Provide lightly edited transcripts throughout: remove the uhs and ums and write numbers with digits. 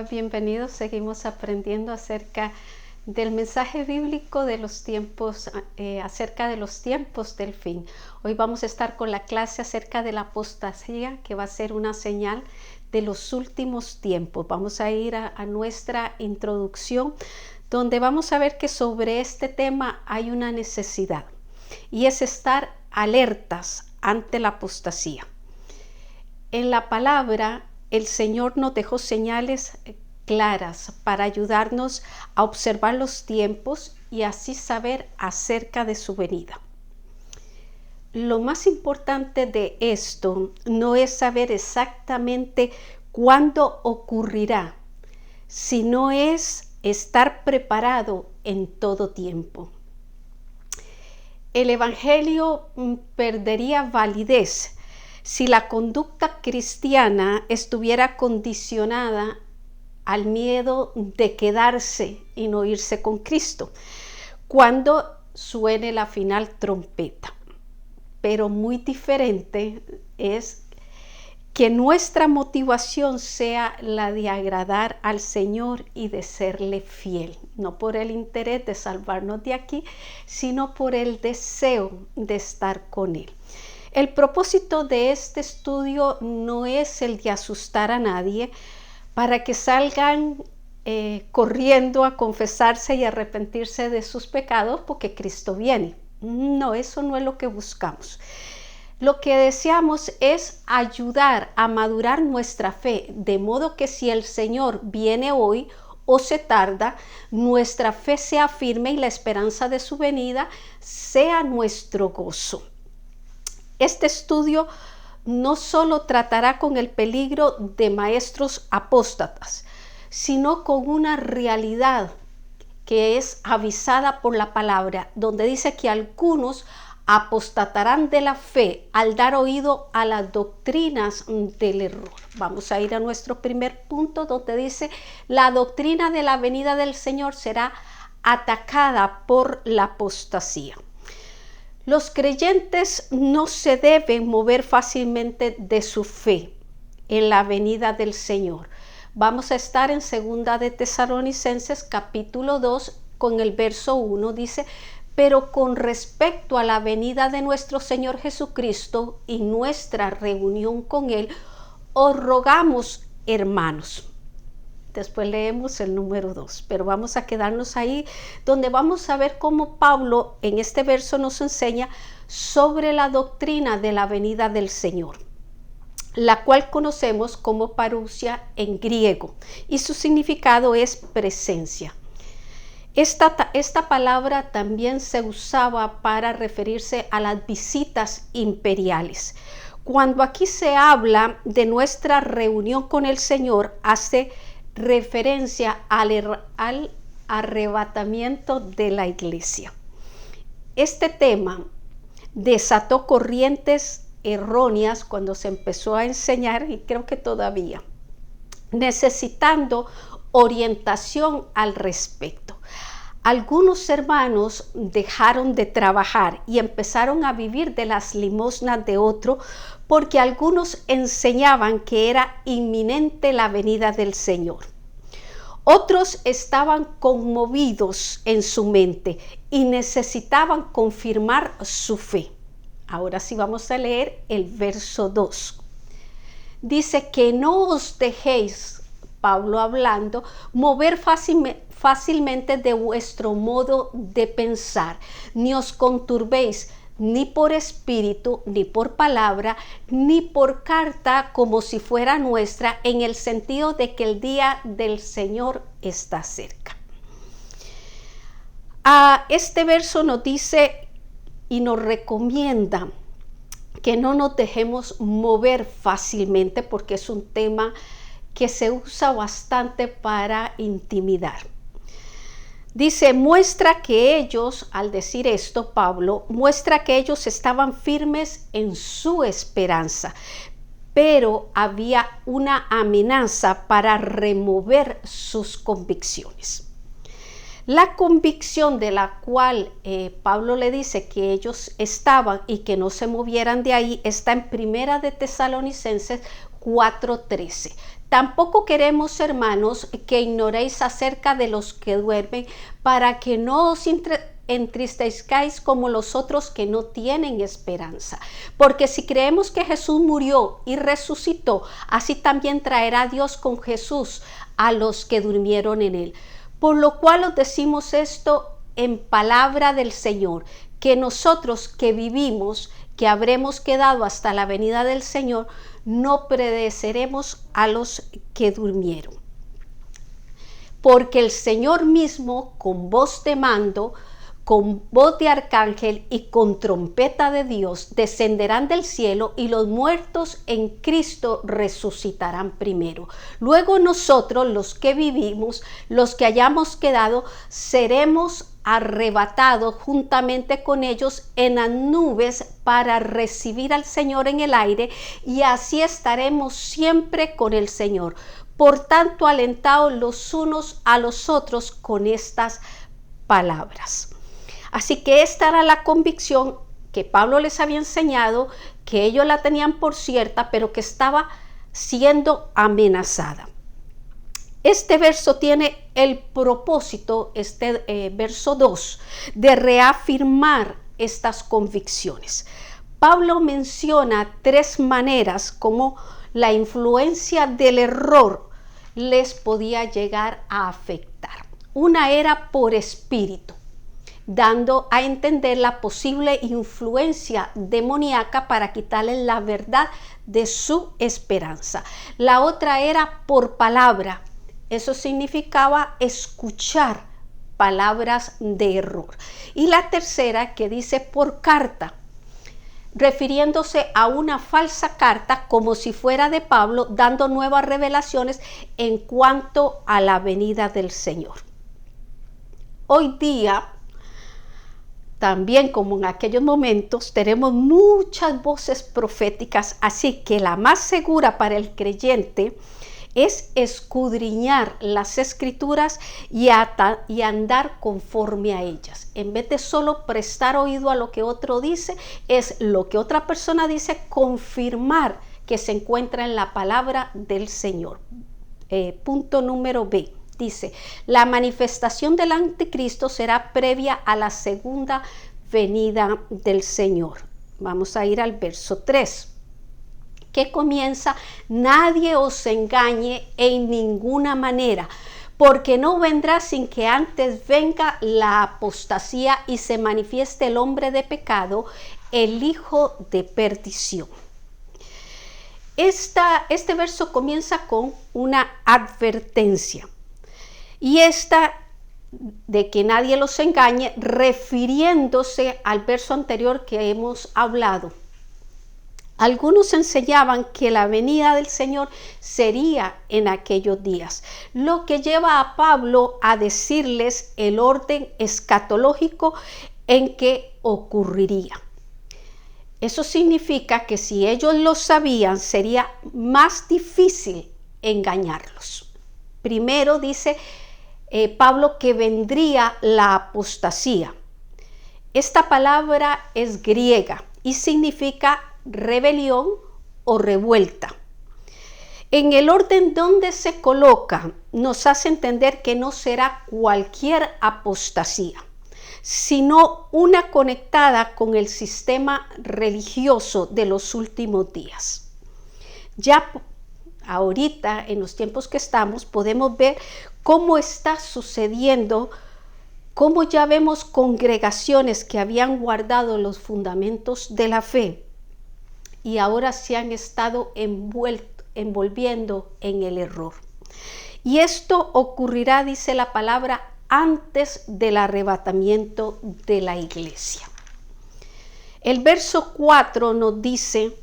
Bienvenidos, seguimos aprendiendo acerca del mensaje bíblico de los tiempos, acerca de los tiempos del fin. Hoy vamos a estar con la clase acerca de la apostasía, que va a ser una señal de los últimos tiempos. Vamos a ir a nuestra introducción, donde vamos a ver que sobre este tema hay una necesidad, y es estar alertas ante la apostasía. En la palabra, el Señor nos dejó señales claras para ayudarnos a observar los tiempos y así saber acerca de su venida. Lo más importante de esto no es saber exactamente cuándo ocurrirá, sino es estar preparado en todo tiempo. El Evangelio perdería validez si la conducta cristiana estuviera condicionada al miedo de quedarse y no irse con Cristo cuando suene la final trompeta. Pero muy diferente es que nuestra motivación sea la de agradar al Señor y de serle fiel, no por el interés de salvarnos de aquí, sino por el deseo de estar con Él. El propósito de este estudio no es el de asustar a nadie para que salgan corriendo a confesarse y arrepentirse de sus pecados porque Cristo viene. No, eso no es lo que buscamos. Lo que deseamos es ayudar a madurar nuestra fe, de modo que si el Señor viene hoy o se tarda, nuestra fe sea firme y la esperanza de su venida sea nuestro gozo. Este estudio no solo tratará con el peligro de maestros apóstatas, sino con una realidad que es avisada por la palabra, donde dice que algunos apostatarán de la fe al dar oído a las doctrinas del error. Vamos a ir a nuestro primer punto, donde dice: la doctrina de la venida del Señor será atacada por la apostasía. Los creyentes no se deben mover fácilmente de su fe en la venida del Señor. Vamos a estar en 2 de Tesalonicenses capítulo 2 con el verso 1. Dice: pero con respecto a la venida de nuestro Señor Jesucristo y nuestra reunión con Él, os rogamos, hermanos. Después leemos el número 2, pero vamos a quedarnos ahí, donde vamos a ver cómo Pablo en este verso nos enseña sobre la doctrina de la venida del Señor, la cual conocemos como parousia en griego, y su significado es presencia. Esta palabra también se usaba para referirse a las visitas imperiales. Cuando aquí se habla de nuestra reunión con el Señor, hace referencia al arrebatamiento de la iglesia. Este tema desató corrientes erróneas cuando se empezó a enseñar, y creo que todavía, necesitando orientación al respecto. Algunos hermanos dejaron de trabajar y empezaron a vivir de las limosnas de otro, porque algunos enseñaban que era inminente la venida del Señor. Otros estaban conmovidos en su mente y necesitaban confirmar su fe. Ahora sí vamos a leer el verso 2. Dice que no os dejéis, Pablo hablando, mover fácilmente de vuestro modo de pensar, ni os conturbéis ni por espíritu, ni por palabra, ni por carta como si fuera nuestra, en el sentido de que el día del Señor está cerca. Este verso nos dice y nos recomienda que no nos dejemos mover fácilmente, porque es un tema que se usa bastante para intimidar. Dice, muestra que ellos, al decir esto, Pablo, muestra que ellos estaban firmes en su esperanza, pero había una amenaza para remover sus convicciones. La convicción de la cual Pablo le dice que ellos estaban y que no se movieran de ahí está en 1 de Tesalonicenses 4:13. Tampoco queremos, hermanos, que ignoréis acerca de los que duermen, para que no os entristezcáis como los otros que no tienen esperanza. Porque si creemos que Jesús murió y resucitó, así también traerá Dios con Jesús a los que durmieron en él. Por lo cual os decimos esto en palabra del Señor, que nosotros que vivimos, que habremos quedado hasta la venida del Señor, no pereceremos a los que durmieron. Porque el Señor mismo, con voz de mando, con voz de arcángel y con trompeta de Dios, descenderán del cielo, y los muertos en Cristo resucitarán primero. Luego nosotros, los que vivimos, los que hayamos quedado, seremos arrebatados juntamente con ellos en las nubes para recibir al Señor en el aire, y así estaremos siempre con el Señor. Por tanto, alentaos los unos a los otros con estas palabras. Así que esta era la convicción que Pablo les había enseñado, que ellos la tenían por cierta, pero que estaba siendo amenazada. Este verso tiene el propósito, verso 2, de reafirmar estas convicciones. Pablo menciona 3 maneras como la influencia del error les podía llegar a afectar. Una era por espíritu, dando a entender la posible influencia demoníaca para quitarles la verdad de su esperanza. La otra era por palabra. Eso significaba escuchar palabras de error. Y la tercera, que dice por carta, refiriéndose a una falsa carta como si fuera de Pablo, dando nuevas revelaciones en cuanto a la venida del Señor. Hoy día, también como en aquellos momentos, tenemos muchas voces proféticas, así que la más segura para el creyente es escudriñar las escrituras y andar conforme a ellas. En vez de solo prestar oído a lo que otro dice, es lo que otra persona dice, confirmar que se encuentra en la palabra del Señor. Punto número B. Dice, la manifestación del anticristo será previa a la segunda venida del Señor. Vamos a ir al verso 3, que comienza, nadie os engañe en ninguna manera, porque no vendrá sin que antes venga la apostasía y se manifieste el hombre de pecado, el hijo de perdición. Este verso comienza con una advertencia. Y esta de que nadie los engañe, refiriéndose al verso anterior que hemos hablado. Algunos enseñaban que la venida del Señor sería en aquellos días, lo que lleva a Pablo a decirles el orden escatológico en que ocurriría. Eso significa que si ellos lo sabían, sería más difícil engañarlos. Primero dice Pablo que vendría la apostasía. Esta palabra es griega y significa rebelión o revuelta. En el orden donde se coloca, nos hace entender que no será cualquier apostasía, sino una conectada con el sistema religioso de los últimos días. Ya ahorita, en los tiempos que estamos, podemos ver cómo está sucediendo, cómo ya vemos congregaciones que habían guardado los fundamentos de la fe y ahora se han estado envolviendo en el error. Y esto ocurrirá, dice la palabra, antes del arrebatamiento de la iglesia. El verso 4 nos dice,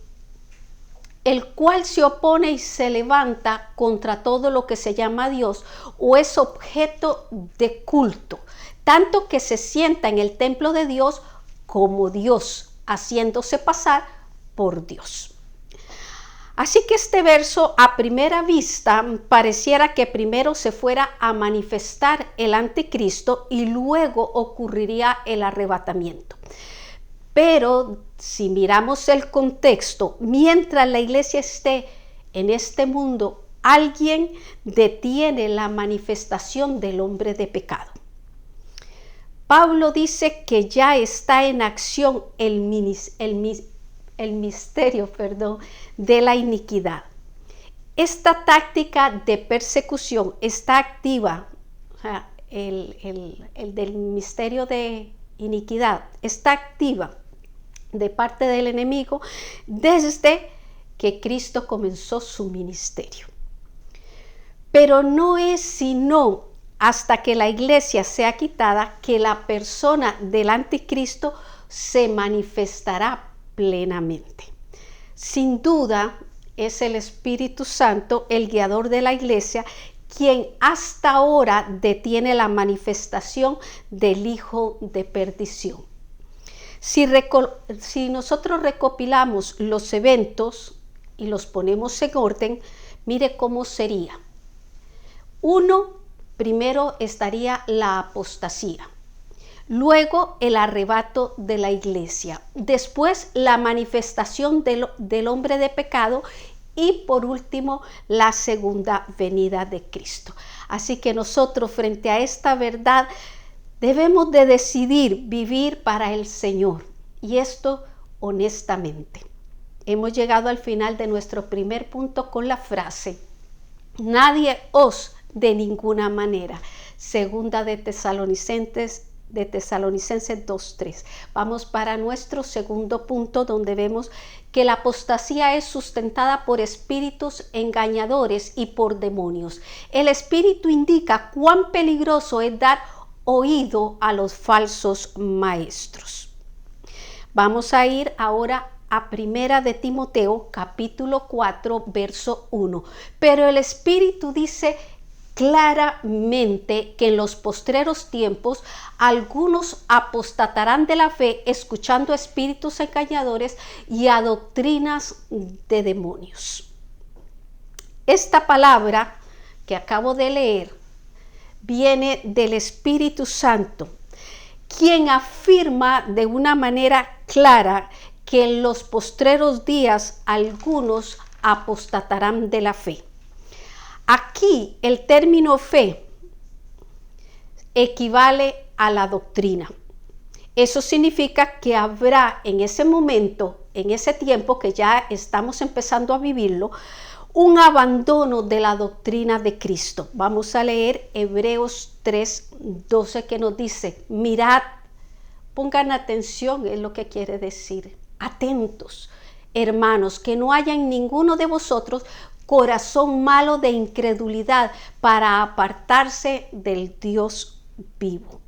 el cual se opone y se levanta contra todo lo que se llama Dios o es objeto de culto, tanto que se sienta en el templo de Dios como Dios, haciéndose pasar por Dios. Así que este verso a primera vista pareciera que primero se fuera a manifestar el anticristo y luego ocurriría el arrebatamiento. Pero si miramos el contexto, mientras la iglesia esté en este mundo alguien detiene la manifestación del hombre de pecado. Pablo dice que ya está en acción el misterio de la iniquidad. Esta táctica de persecución está activa, o sea, el del misterio de iniquidad está activa de parte del enemigo desde que Cristo comenzó su ministerio. Pero no es sino hasta que la iglesia sea quitada que la persona del anticristo se manifestará plenamente. Sin duda es el Espíritu Santo, el guiador de la iglesia, quien hasta ahora detiene la manifestación del hijo de perdición. Si nosotros recopilamos los eventos y los ponemos en orden, mire cómo sería. Primero estaría la apostasía, luego el arrebato de la iglesia, después la manifestación del hombre de pecado y por último la segunda venida de Cristo. Así que nosotros frente a esta verdad debemos de decidir vivir para el Señor, y esto honestamente. Hemos llegado al final de nuestro primer punto con la frase: nadie os de ninguna manera. Segunda de Tesalonicenses 2:3. Vamos para nuestro segundo punto, donde vemos que la apostasía es sustentada por espíritus engañadores y por demonios. El espíritu indica cuán peligroso es dar oído a los falsos maestros. Vamos a ir ahora a Primera de Timoteo, capítulo 4, verso 1. Pero el Espíritu dice claramente que en los postreros tiempos algunos apostatarán de la fe, escuchando a espíritus engañadores y a doctrinas de demonios. Esta palabra que acabo de leer viene del Espíritu Santo, quien afirma de una manera clara que en los postreros días algunos apostatarán de la fe. Aquí el término fe equivale a la doctrina. Eso significa que habrá en ese momento, en ese tiempo que ya estamos empezando a vivirlo, un abandono de la doctrina de Cristo. Vamos a leer Hebreos 3:12, que nos dice: mirad, pongan atención, es lo que quiere decir, atentos, hermanos, que no haya en ninguno de vosotros corazón malo de incredulidad para apartarse del Dios vivo.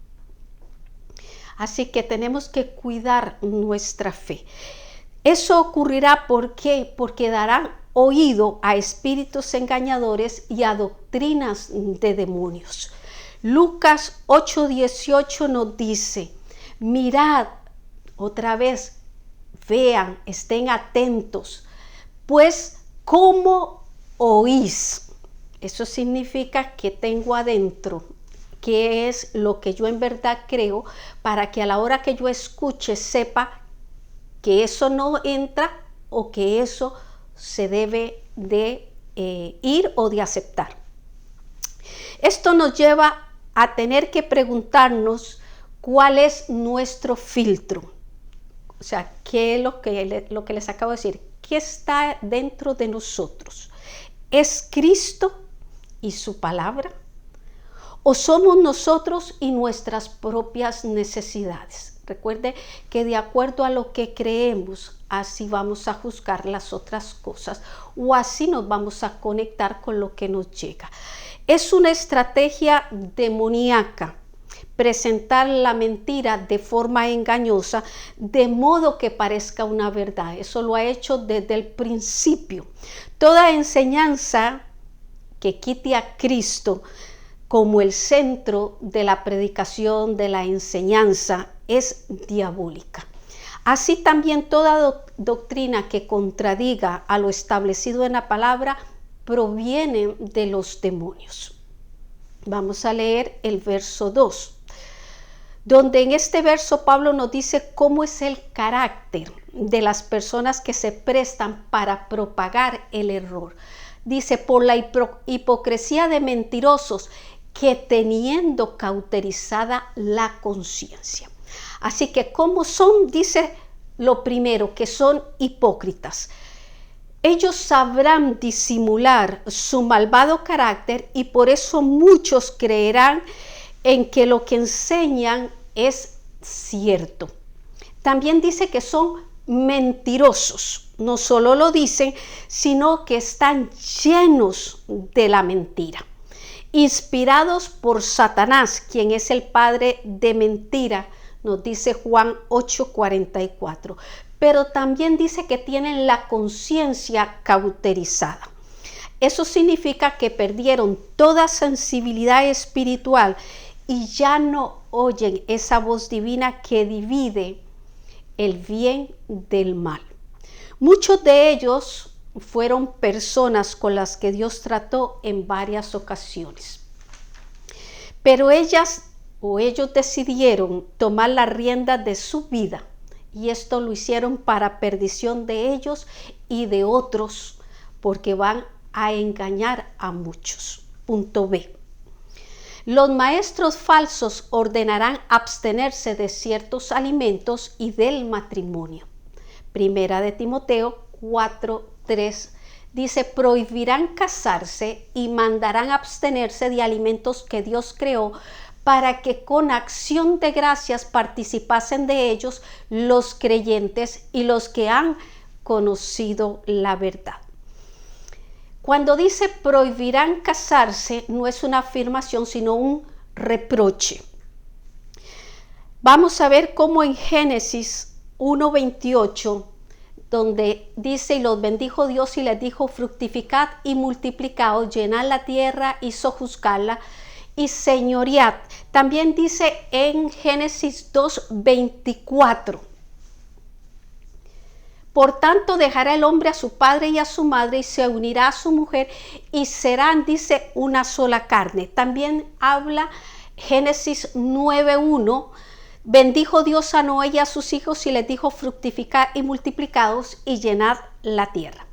Así que tenemos que cuidar nuestra fe. Eso ocurrirá porque darán oído a espíritus engañadores y a doctrinas de demonios. Lucas 8:18 nos dice: mirad, otra vez, vean, estén atentos, pues ¿cómo oís? Eso significa que tengo adentro qué es lo que yo en verdad creo, para que a la hora que yo escuche sepa que eso no entra o que eso se debe de ir o de aceptar. Esto nos lleva a tener que preguntarnos cuál es nuestro filtro. O sea, ¿qué es lo que les acabo de decir? ¿Qué está dentro de nosotros? ¿Es Cristo y su palabra? ¿O somos nosotros y nuestras propias necesidades? Recuerde que de acuerdo a lo que creemos, así vamos a juzgar las otras cosas, o así nos vamos a conectar con lo que nos llega. Es una estrategia demoníaca presentar la mentira de forma engañosa, de modo que parezca una verdad. Eso lo ha hecho desde el principio. Toda enseñanza que quite a Cristo como el centro de la predicación, de la enseñanza, es diabólica. Así también toda doctrina que contradiga a lo establecido en la palabra proviene de los demonios. Vamos a leer el verso 2, donde en este verso Pablo nos dice cómo es el carácter de las personas que se prestan para propagar el error. dice, por la hipocresía de mentirosos que teniendo cauterizada la conciencia. Así que, ¿cómo son? Dice lo primero, que son hipócritas. Ellos sabrán disimular su malvado carácter y por eso muchos creerán en que lo que enseñan es cierto. También dice que son mentirosos. No solo lo dicen, sino que están llenos de la mentira. Inspirados por Satanás, quien es el padre de mentira, nos dice Juan 8:44. Pero también dice que tienen la conciencia cauterizada. Eso significa que perdieron toda sensibilidad espiritual y ya no oyen esa voz divina que divide el bien del mal. Muchos de ellos fueron personas con las que Dios trató en varias ocasiones. Pero ellos decidieron tomar la rienda de su vida y esto lo hicieron para perdición de ellos y de otros, porque van a engañar a muchos. Punto B. Los maestros falsos ordenarán abstenerse de ciertos alimentos y del matrimonio. Primera de Timoteo 4:3 dice, prohibirán casarse y mandarán abstenerse de alimentos que Dios creó para que con acción de gracias participasen de ellos los creyentes y los que han conocido la verdad. Cuando dice prohibirán casarse, no es una afirmación, sino un reproche. Vamos a ver cómo en Génesis 1:28, donde dice, y los bendijo Dios y les dijo, fructificad y multiplicaos, llenad la tierra y sojuzgadla y señoread. También dice en Génesis 2:24, por tanto dejará el hombre a su padre y a su madre y se unirá a su mujer y serán, dice, una sola carne. También habla Génesis 9:1, bendijo Dios a Noé y a sus hijos y les dijo, fructificad y multiplicaos y llenad la tierra.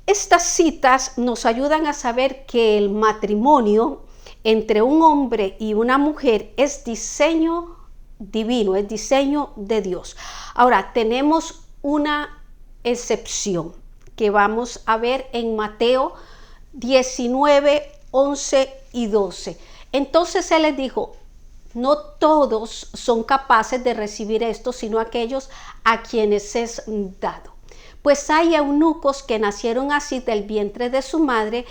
Estas citas nos ayudan a saber que el matrimonio entre un hombre y una mujer es diseño divino, es diseño de Dios. Ahora, tenemos una excepción que vamos a ver en Mateo 19:11 y 12. Entonces él les dijo, no todos son capaces de recibir esto, sino aquellos a quienes es dado. Pues hay eunucos que nacieron así del vientre de su madre,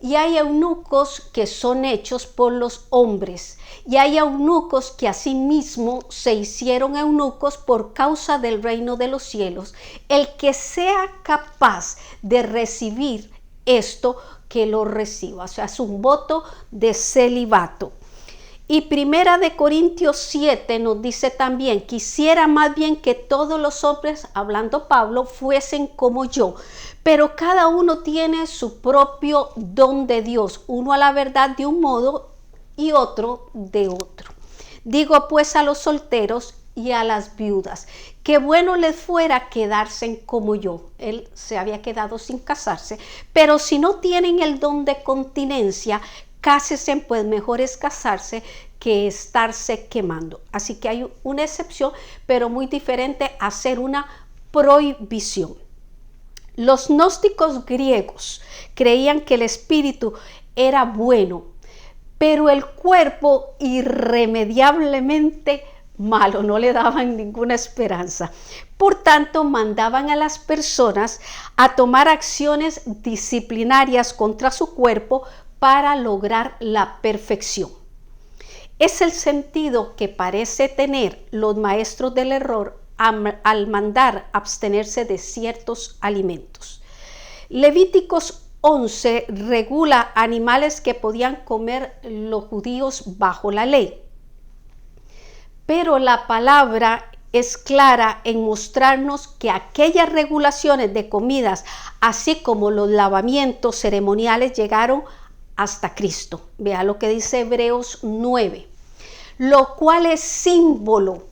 y hay eunucos que son hechos por los hombres, y hay eunucos que asimismo se hicieron eunucos por causa del reino de los cielos. El que sea capaz de recibir esto, que lo reciba. O sea, es un voto de celibato. Y Primera de Corintios 7 nos dice también, quisiera más bien que todos los hombres, hablando Pablo, fuesen como yo, pero cada uno tiene su propio don de Dios, uno a la verdad de un modo y otro de otro. Digo pues a los solteros y a las viudas, que bueno les fuera quedarse como yo. Él se había quedado sin casarse, pero si no tienen el don de continencia, cásense, pues mejor es casarse que estarse quemando. Así que hay una excepción, pero muy diferente a ser una prohibición. Los gnósticos griegos creían que el espíritu era bueno, pero el cuerpo irremediablemente malo, no le daban ninguna esperanza. Por tanto, mandaban a las personas a tomar acciones disciplinarias contra su cuerpo para lograr la perfección. Es el sentido que parece tener los maestros del error al mandar abstenerse de ciertos alimentos. Levíticos 11 regula animales que podían comer los judíos bajo la ley. Pero la palabra es clara en mostrarnos que aquellas regulaciones de comidas, así como los lavamientos ceremoniales, llegaron hasta Cristo. Vea lo que dice Hebreos 9, lo cual es símbolo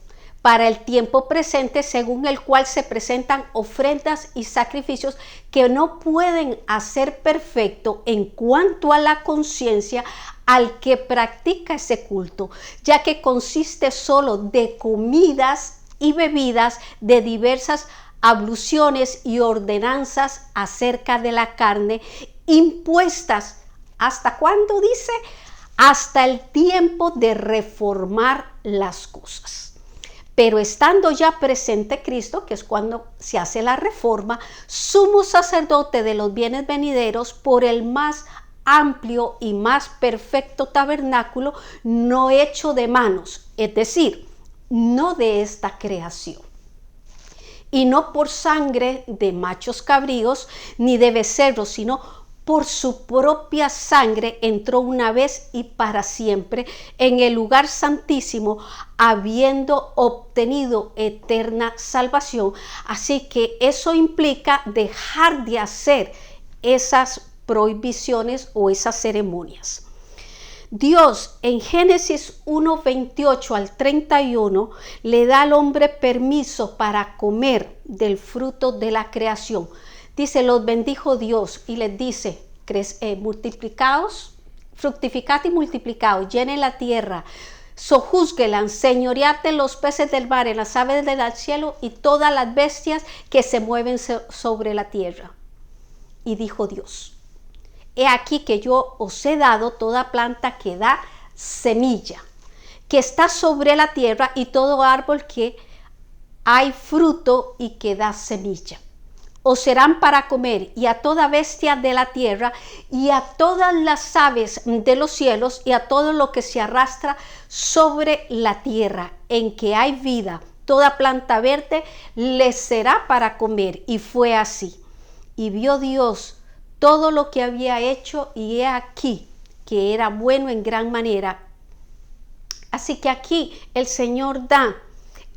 para el tiempo presente, según el cual se presentan ofrendas y sacrificios que no pueden hacer perfecto en cuanto a la conciencia al que practica ese culto, ya que consiste solo de comidas y bebidas, de diversas abluciones y ordenanzas acerca de la carne, impuestas, ¿hasta cuándo dice? Hasta el tiempo de reformar las cosas. Pero estando ya presente Cristo, que es cuando se hace la reforma, sumo sacerdote de los bienes venideros, por el más amplio y más perfecto tabernáculo, no hecho de manos, es decir, no de esta creación, y no por sangre de machos cabríos ni de becerros, sino por su propia sangre entró una vez y para siempre en el lugar santísimo, habiendo obtenido eterna salvación. Así que eso implica dejar de hacer esas prohibiciones o esas ceremonias. Dios en Génesis 1:28 al 31 le da al hombre permiso para comer del fruto de la creación. Dice, los bendijo Dios y les dice, multiplicaos, fructificad y multiplicaos, llenen la tierra, sojúzguela, señoread en los peces del mar, en las aves del cielo y todas las bestias que se mueven sobre la tierra. Y dijo Dios, he aquí que yo os he dado toda planta que da semilla, que está sobre la tierra, y todo árbol que hay fruto y que da semilla. Os serán para comer, y a toda bestia de la tierra, y a todas las aves de los cielos, y a todo lo que se arrastra sobre la tierra, en que hay vida, toda planta verde les será para comer. Y fue así. Y vio Dios todo lo que había hecho, y he aquí que era bueno en gran manera. Así que aquí el Señor da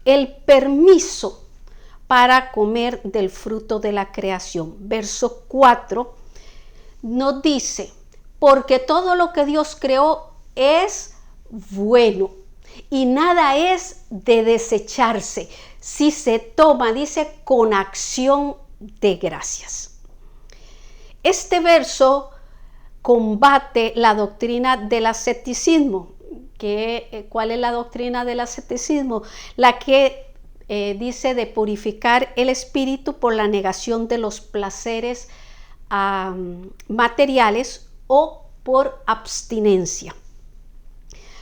el permiso para comer del fruto de la creación. Verso 4 nos dice, porque todo lo que Dios creó es bueno y nada es de desecharse si se toma, dice, con acción de gracias. Este verso combate la doctrina del asceticismo. ¿Cuál es la doctrina del asceticismo? La que dice de purificar el espíritu por la negación de los placeres materiales o por abstinencia.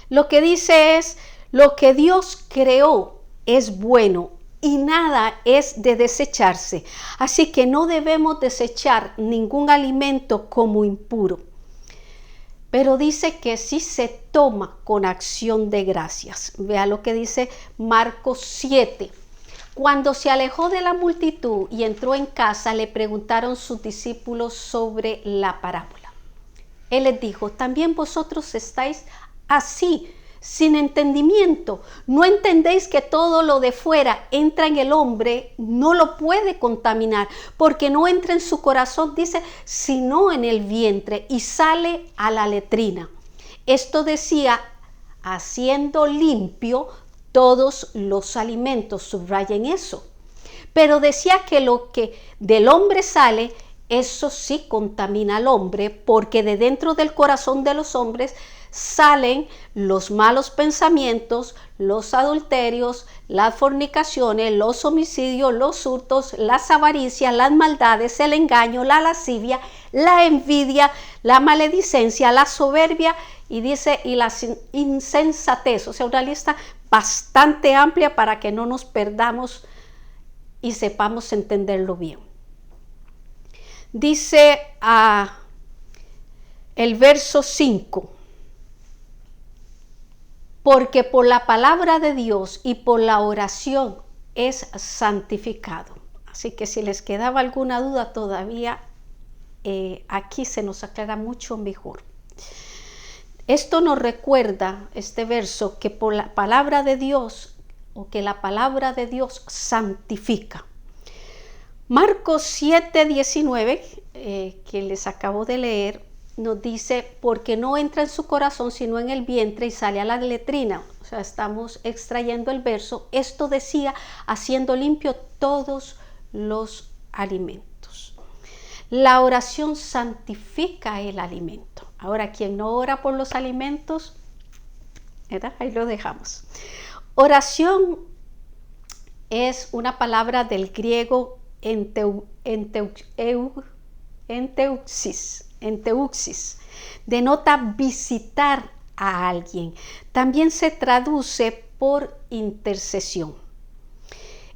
Lo que dice es, lo que Dios creó es bueno y nada es de desecharse, así que no debemos desechar ningún alimento como impuro. Pero dice que sí se toma con acción de gracias. Vea lo que dice Marcos 7. Cuando se alejó de la multitud y entró en casa, le preguntaron sus discípulos sobre la parábola. Él les dijo, ¿también vosotros estáis así, sin entendimiento? ¿No entendéis que todo lo de fuera entra en el hombre, no lo puede contaminar, porque no entra en su corazón, dice, sino en el vientre y sale a la letrina? Esto decía, haciendo limpio todos los alimentos, subrayen eso. Pero decía que lo que del hombre sale, eso sí contamina al hombre, porque de dentro del corazón de los hombres salen los malos pensamientos, los adulterios, las fornicaciones, los homicidios, los hurtos, las avaricias, las maldades, el engaño, la lascivia, la envidia, la maledicencia, la soberbia, y dice, y la insensatez. O sea, una lista bastante amplia para que no nos perdamos y sepamos entenderlo bien. Dice el verso 5. Porque por la palabra de Dios y por la oración es santificado. Así que si les quedaba alguna duda todavía, aquí se nos aclara mucho mejor. Esto nos recuerda, este verso, que por la palabra de Dios, o que la palabra de Dios santifica. Marcos 7:19, que les acabo de leer, nos dice, porque no entra en su corazón sino en el vientre y sale a la letrina. O sea, estamos extrayendo el verso. Esto decía, haciendo limpio todos los alimentos. La oración santifica el alimento. Ahora, quien no ora por los alimentos, ¿verdad? Ahí lo dejamos. Oración es una palabra del griego enteuxis, denota visitar a alguien. También se traduce por intercesión.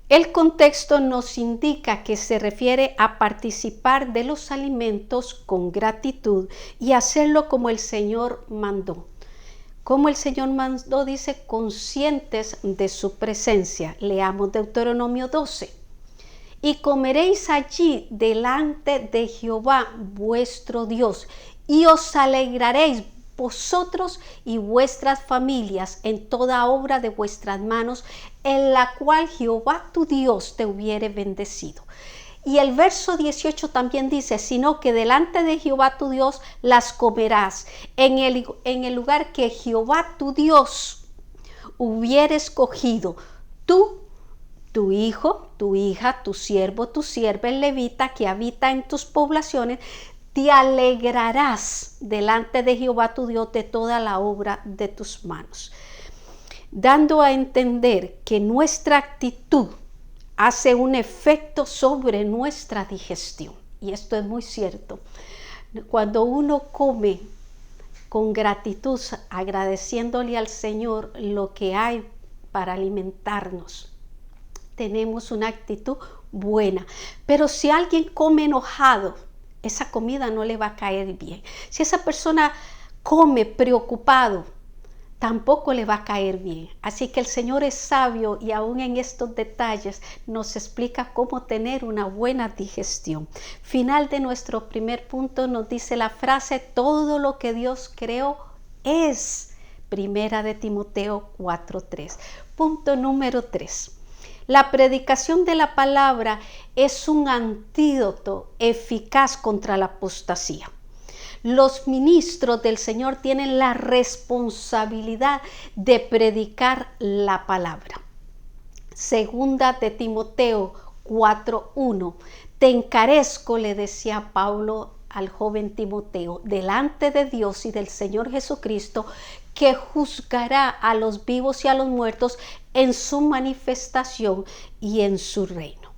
El contexto nos indica que se refiere a participar de los alimentos con gratitud y hacerlo como el Señor mandó. Como el Señor mandó, dice, conscientes de su presencia. Leamos Deuteronomio 12. Y comeréis allí delante de Jehová vuestro Dios, y os alegraréis vosotros y vuestras familias en toda obra de vuestras manos, en la cual Jehová tu Dios te hubiere bendecido. Y el verso 18 también dice, sino que delante de Jehová tu Dios las comerás en el lugar que Jehová tu Dios hubiere escogido, tú, tu hijo, tu hija, tu siervo, tu sierva, el levita que habita en tus poblaciones, te alegrarás delante de Jehová tu Dios de toda la obra de tus manos. Dando a entender que nuestra actitud hace un efecto sobre nuestra digestión. Y esto es muy cierto. Cuando uno come con gratitud, agradeciéndole al Señor lo que hay para alimentarnos, tenemos una actitud buena. Pero si alguien come enojado, esa comida no le va a caer bien. Si esa persona come preocupado, tampoco le va a caer bien. Así que el Señor es sabio y aún en estos detalles nos explica cómo tener una buena digestión. Final de nuestro primer punto nos dice la frase, todo lo que Dios creó es. Primera de Timoteo 4:3. Punto número 3. La predicación de la palabra es un antídoto eficaz contra la apostasía. Los ministros del Señor tienen la responsabilidad de predicar la palabra. Segunda de Timoteo 4:1. Te encarezco, le decía Pablo al joven Timoteo, delante de Dios y del Señor Jesucristo, que juzgará a los vivos y a los muertos en su manifestación y en su reino.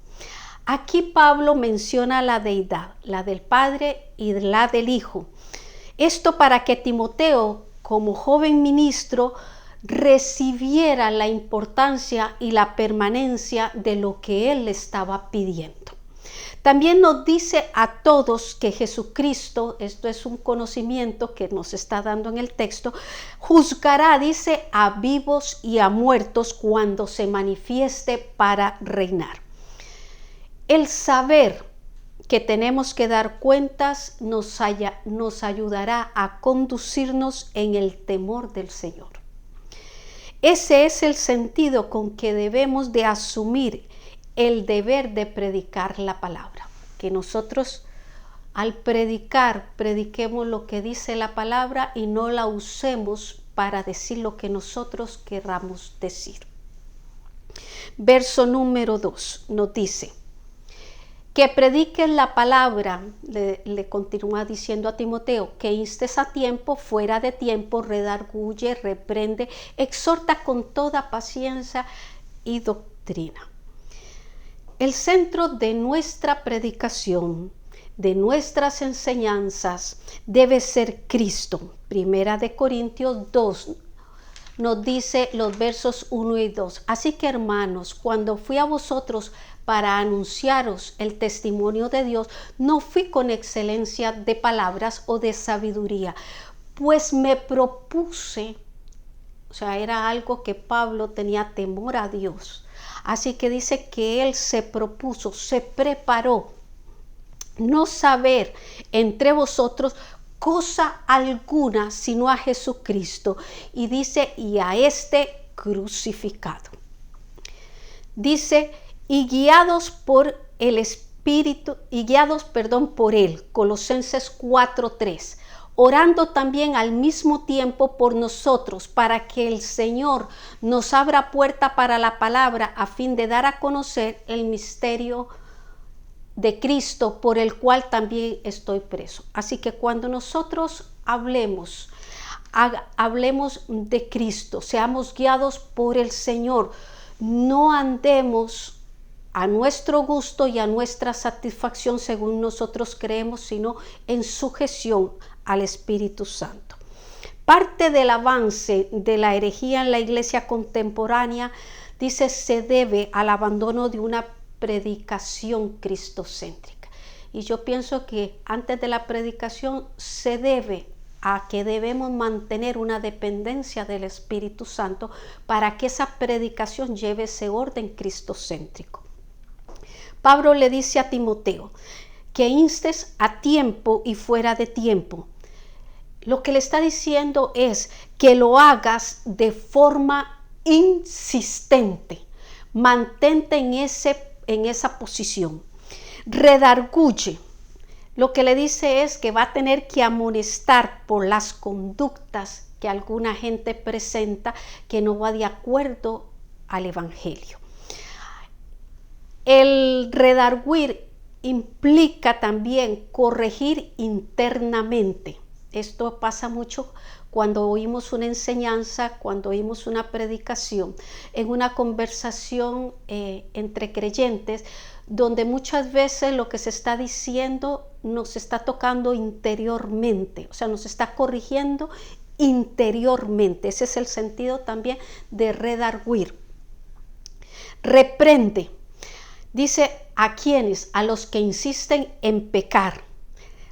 Aquí Pablo menciona la deidad, la del Padre y la del Hijo. Esto para que Timoteo, como joven ministro, recibiera la importancia y la permanencia de lo que él le estaba pidiendo. También nos dice a todos que Jesucristo, esto es un conocimiento que nos está dando en el texto, juzgará, dice, a vivos y a muertos cuando se manifieste para reinar. El saber que tenemos que dar cuentas nos ayudará a conducirnos en el temor del Señor. Ese es el sentido con que debemos de asumir el deber de predicar la palabra. Que nosotros al prediquemos lo que dice la palabra y no la usemos para decir lo que nosotros querramos decir. Verso número 2 nos dice, que prediques la palabra, le continúa diciendo a Timoteo, que instes a tiempo, fuera de tiempo, redarguye, reprende, exhorta con toda paciencia y doctrina. El centro de nuestra predicación, de nuestras enseñanzas, debe ser Cristo. Primera de Corintios 2 nos dice los versos 1 y 2. Así que, hermanos, cuando fui a vosotros para anunciaros el testimonio de Dios, no fui con excelencia de palabras o de sabiduría, pues me propuse, o sea, era algo que Pablo tenía temor a Dios. Así que dice que él se propuso, se preparó, no saber entre vosotros cosa alguna sino a Jesucristo. Y dice, y a este crucificado. Dice, y guiados por el Espíritu, por él, Colosenses 4:3. orando también al mismo tiempo por nosotros, para que el Señor nos abra puerta para la palabra, a fin de dar a conocer el misterio de Cristo, por el cual también estoy preso. Así que cuando nosotros hablemos de Cristo, seamos guiados por el Señor, no andemos a nuestro gusto y a nuestra satisfacción según nosotros creemos, sino en sujeción al Espíritu Santo. Parte del avance de la herejía en la iglesia contemporánea, dice, se debe al abandono de una predicación cristocéntrica. Y yo pienso que antes de la predicación se debe a que debemos mantener una dependencia del Espíritu Santo para que esa predicación lleve ese orden cristocéntrico. Pablo le dice a Timoteo que instes a tiempo y fuera de tiempo. Lo que le está diciendo es que lo hagas de forma insistente. Mantente en esa posición. Redarguye. Lo que le dice es que va a tener que amonestar por las conductas que alguna gente presenta que no va de acuerdo al Evangelio. El redarguir implica también corregir internamente. Esto pasa mucho cuando oímos una enseñanza, cuando oímos una predicación, en una conversación entre creyentes, donde muchas veces lo que se está diciendo nos está tocando interiormente, o sea, nos está corrigiendo interiormente. Ese es el sentido también de redarguir. Reprende. Dice, ¿a quiénes? A los que insisten en pecar.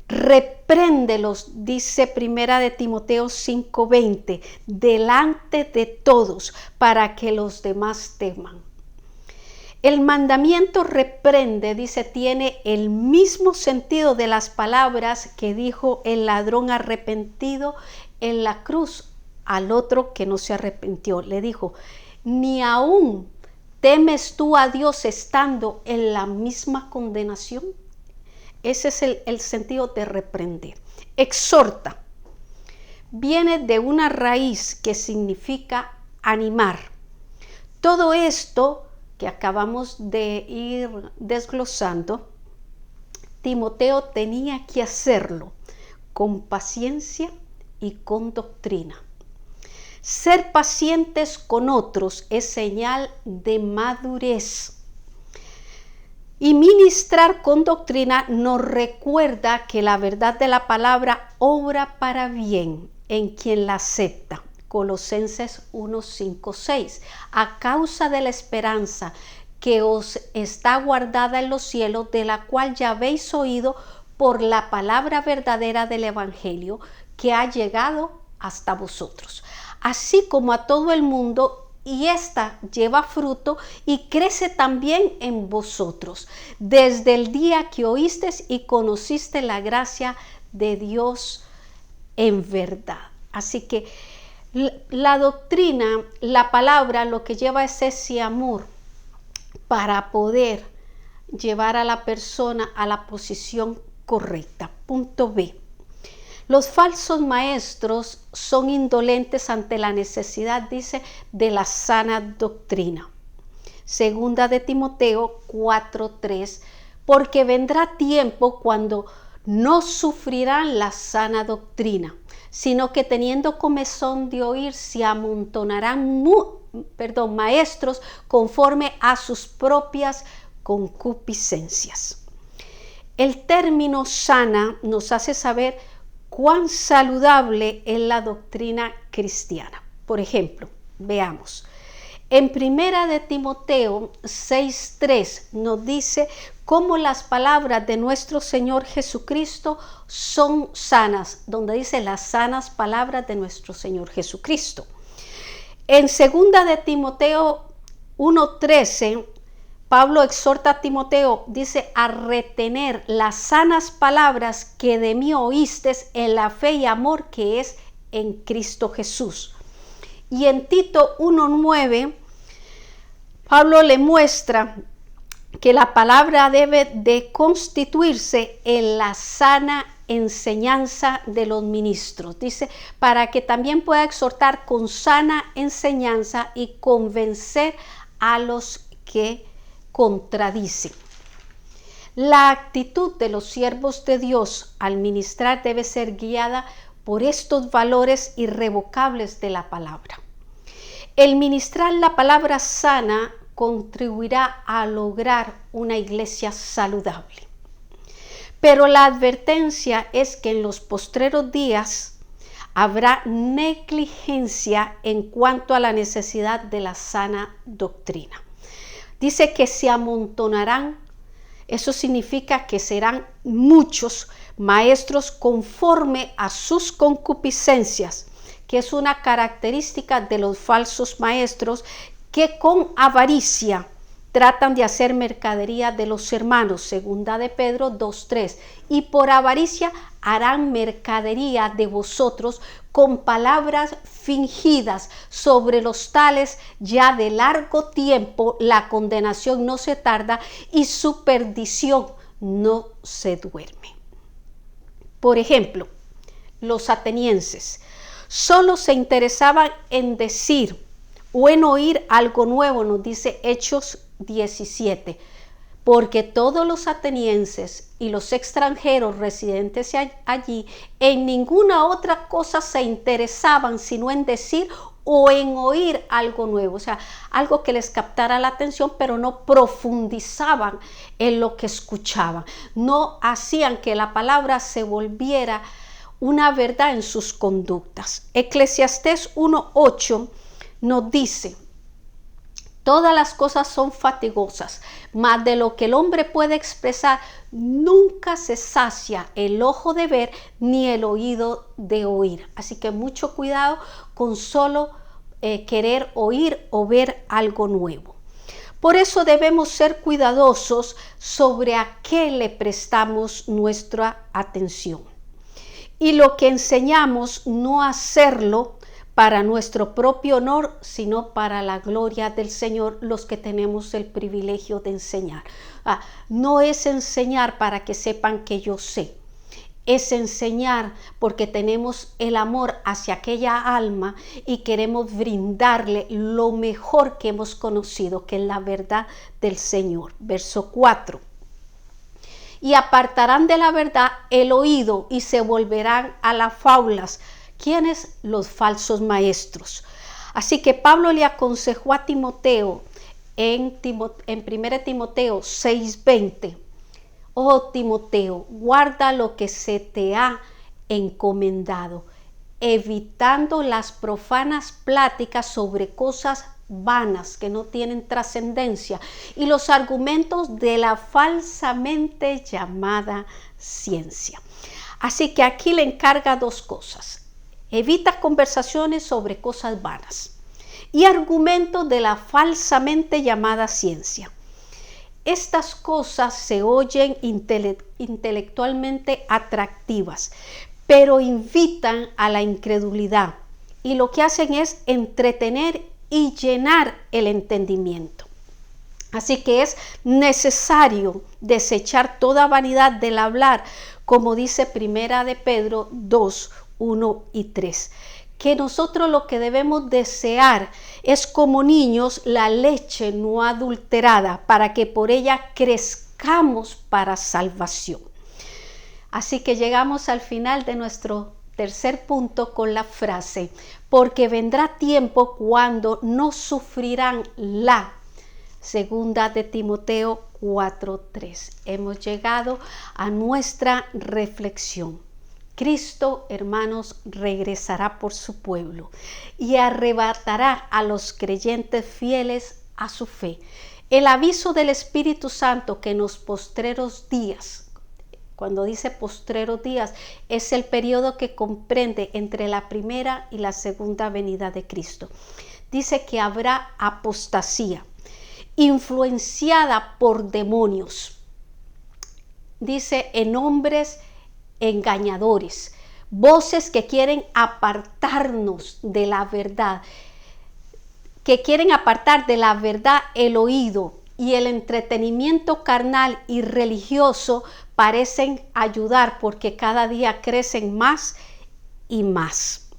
Repréndelos, dice Primera de Timoteo 5:20, delante de todos, para que los demás teman. El mandamiento reprende, dice, tiene el mismo sentido de las palabras que dijo el ladrón arrepentido en la cruz al otro que no se arrepintió. Le dijo, ni aún ¿temes tú a Dios estando en la misma condenación? Ese es el sentido de reprender. Exhorta. Viene de una raíz que significa animar. Todo esto que acabamos de ir desglosando, Timoteo tenía que hacerlo con paciencia y con doctrina. Ser pacientes con otros es señal de madurez. Y ministrar con doctrina nos recuerda que la verdad de la palabra obra para bien en quien la acepta. Colosenses 1, 5, 6. A causa de la esperanza que os está guardada en los cielos, de la cual ya habéis oído por la palabra verdadera del Evangelio, que ha llegado hasta vosotros. Así como a todo el mundo, y ésta lleva fruto y crece también en vosotros, desde el día que oísteis y conociste la gracia de Dios en verdad. Así que la doctrina, la palabra, lo que lleva es ese amor para poder llevar a la persona a la posición correcta. Punto B. Los falsos maestros son indolentes ante la necesidad, dice, de la sana doctrina. Segunda de Timoteo 4:3, porque vendrá tiempo cuando no sufrirán la sana doctrina, sino que teniendo comezón de oír se amontonarán maestros conforme a sus propias concupiscencias. El término sana nos hace saber cuán saludable es la doctrina cristiana. Por ejemplo, veamos. En Primera de Timoteo 6:3 nos dice cómo las palabras de nuestro Señor Jesucristo son sanas, donde dice las sanas palabras de nuestro Señor Jesucristo. En Segunda de Timoteo 1:13, Pablo exhorta a Timoteo, dice, a retener las sanas palabras que de mí oístes en la fe y amor que es en Cristo Jesús. Y en Tito 1:9, Pablo le muestra que la palabra debe de constituirse en la sana enseñanza de los ministros. Dice, para que también pueda exhortar con sana enseñanza y convencer a los que contradicen. La actitud de los siervos de Dios al ministrar debe ser guiada por estos valores irrevocables de la palabra. El ministrar la palabra sana contribuirá a lograr una iglesia saludable. Pero la advertencia es que en los postreros días habrá negligencia en cuanto a la necesidad de la sana doctrina. Dice que se amontonarán, eso significa que serán muchos maestros conforme a sus concupiscencias, que es una característica de los falsos maestros que con avaricia tratan de hacer mercadería de los hermanos, segunda de Pedro 2:3, y por avaricia harán mercadería de vosotros con palabras fingidas. Sobre los tales ya de largo tiempo la condenación no se tarda y su perdición no se duerme. Por ejemplo, los atenienses solo se interesaban en decir o en oír algo nuevo, nos dice Hechos 17, porque todos los atenienses y los extranjeros residentes allí en ninguna otra cosa se interesaban sino en decir o en oír algo nuevo, o sea, algo que les captara la atención, pero no profundizaban en lo que escuchaban, no hacían que la palabra se volviera una verdad en sus conductas. Eclesiastés 1:8 nos dice: todas las cosas son fatigosas, mas de lo que el hombre puede expresar nunca se sacia el ojo de ver ni el oído de oír. Así que mucho cuidado con solo querer oír o ver algo nuevo. Por eso debemos ser cuidadosos sobre a qué le prestamos nuestra atención. Y lo que enseñamos, no hacerlo para nuestro propio honor, sino para la gloria del Señor, los que tenemos el privilegio de enseñar. No es enseñar para que sepan que yo sé, es enseñar porque tenemos el amor hacia aquella alma y queremos brindarle lo mejor que hemos conocido, que es la verdad del Señor. Verso 4. Y apartarán de la verdad el oído y se volverán a las fábulas. ¿Quiénes? Los falsos maestros. Así que Pablo le aconsejó a Timoteo en 1 Timoteo 6:20. Oh Timoteo, guarda lo que se te ha encomendado, evitando las profanas pláticas sobre cosas vanas que no tienen trascendencia y los argumentos de la falsamente llamada ciencia. Así que aquí le encarga dos cosas. Evita conversaciones sobre cosas vanas y argumentos de la falsamente llamada ciencia. Estas cosas se oyen intelectualmente atractivas, pero invitan a la incredulidad y lo que hacen es entretener y llenar el entendimiento. Así que es necesario desechar toda vanidad del hablar, como dice Primera de Pedro 2:1 y 3. Que nosotros lo que debemos desear es, como niños, la leche no adulterada, para que por ella crezcamos para salvación. Así que llegamos al final de nuestro tercer punto con la frase: porque vendrá tiempo cuando no sufrirán la. Segunda de Timoteo 4:3. Hemos llegado a nuestra reflexión. Cristo, hermanos, regresará por su pueblo y arrebatará a los creyentes fieles a su fe. El aviso del Espíritu Santo que en los postreros días, cuando dice postreros días, es el periodo que comprende entre la primera y la segunda venida de Cristo. Dice que habrá apostasía, influenciada por demonios. Dice en hombres engañadores, voces que quieren apartarnos de la verdad, que quieren apartar de la verdad el oído y el entretenimiento carnal y religioso parecen ayudar porque cada día crecen más y más.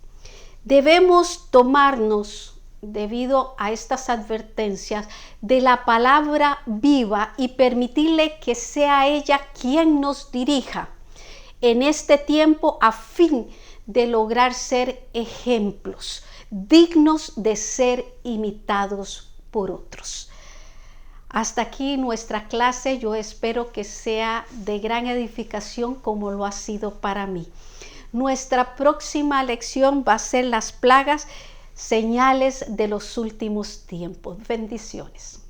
Debemos tomarnos, debido a estas advertencias, de la palabra viva y permitirle que sea ella quien nos dirija en este tiempo a fin de lograr ser ejemplos dignos de ser imitados por otros. Hasta aquí nuestra clase. Yo espero que sea de gran edificación como lo ha sido para mí. Nuestra próxima lección va a ser las plagas, señales de los últimos tiempos. Bendiciones.